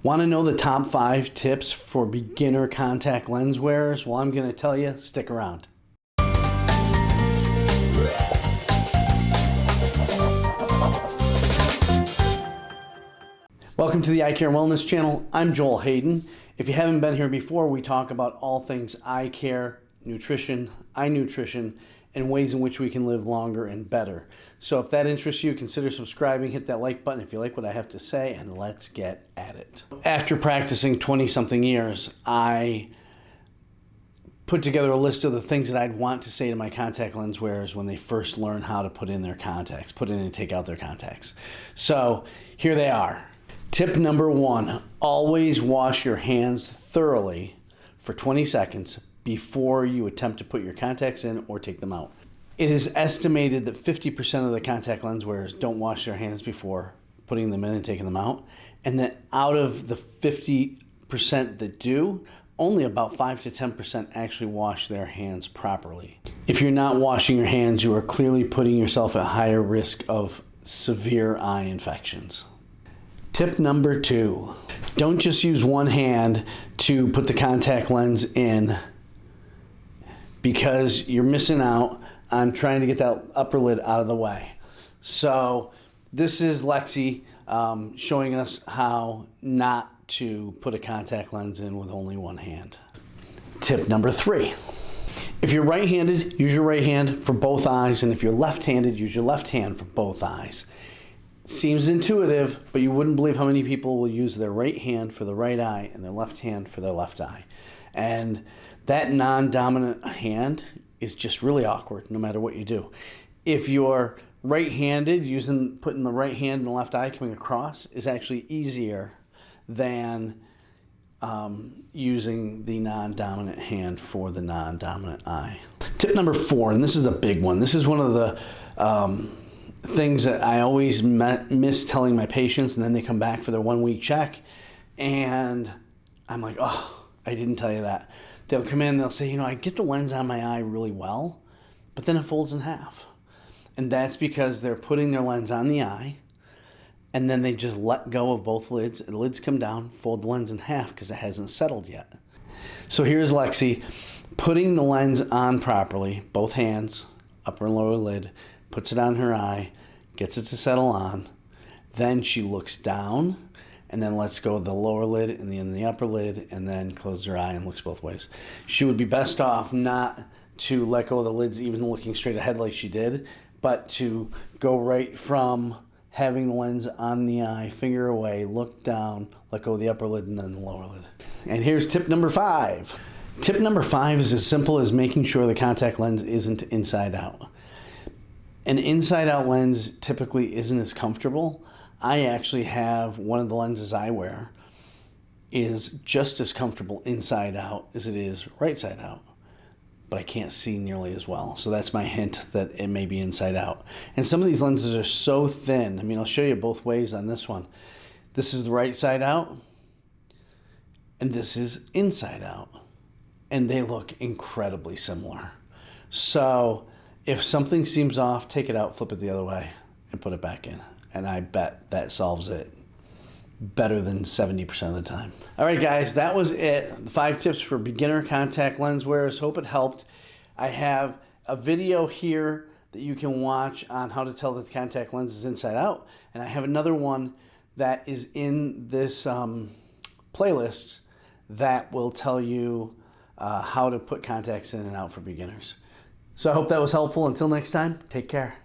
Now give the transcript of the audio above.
Want to know the top 5 tips for beginner contact lens wearers? Well, I'm going to tell you, stick around. Welcome to the EyeCare Wellness channel. I'm Joel Hayden. If you haven't been here before, we talk about all things eye care, nutrition, eye nutrition, and ways in which we can live longer and better. So if that interests you, consider subscribing, hit that like button if you like what I have to say, and let's get at it. After practicing 20-something years, I put together a list of the things that I'd want to say to my contact lens wearers when they first learn how to put in their contacts, put in and take out their contacts. So here they are. Tip number 1, always wash your hands thoroughly for 20 seconds before you attempt to put your contacts in or take them out. It is estimated that 50% of the contact lens wearers don't wash their hands before putting them in and taking them out, and that out of the 50% that do, only about 5 to 10% actually wash their hands properly. If you're not washing your hands, you are clearly putting yourself at higher risk of severe eye infections. Tip number 2, don't just use one hand to put the contact lens in, because you're missing out on trying to get that upper lid out of the way. So this is Lexi showing us how not to put a contact lens in with only one hand. Tip number 3, if you're right-handed, use your right hand for both eyes, and if you're left-handed, use your left hand for both eyes. Seems intuitive, but you wouldn't believe how many people will use their right hand for the right eye and their left hand for their left eye. And that non-dominant hand is just really awkward no matter what you do. If you're right-handed, putting the right hand in the left eye coming across is actually easier than using the non-dominant hand for the non-dominant eye. Tip number 4, and this is a big one. This is one of the things that I always miss telling my patients, and then they come back for their 1-week check, and I'm like, oh, I didn't tell you that. They'll come in, they'll say, I get the lens on my eye really well, but then it folds in half. And that's because they're putting their lens on the eye, and then they just let go of both lids. The lids come down, fold the lens in half because it hasn't settled yet. So here's Lexi putting the lens on properly, both hands, upper and lower lid, puts it on her eye, gets it to settle on. Then she looks down and then lets go of the lower lid and then the upper lid, and then closes her eye and looks both ways. She would be best off not to let go of the lids even looking straight ahead like she did, but to go right from having the lens on the eye, finger away, look down, let go of the upper lid and then the lower lid. And here's tip number 5. Tip number 5 is as simple as making sure the contact lens isn't inside out. An inside-out lens typically isn't as comfortable. I actually have one of the lenses I wear is just as comfortable inside out as it is right side out, but I can't see nearly as well. So that's my hint that it may be inside out. And some of these lenses are so thin. I mean, I'll show you both ways on this one. This is the right side out, and this is inside out, and they look incredibly similar. So if something seems off, take it out, flip it the other way, and put it back in. And I bet that solves it better than 70% of the time. All right, guys, that was it. The 5 tips for beginner contact lens wearers. Hope it helped. I have a video here that you can watch on how to tell that the contact lens is inside out. And I have another one that is in this playlist that will tell you how to put contacts in and out for beginners. So I hope that was helpful. Until next time, take care.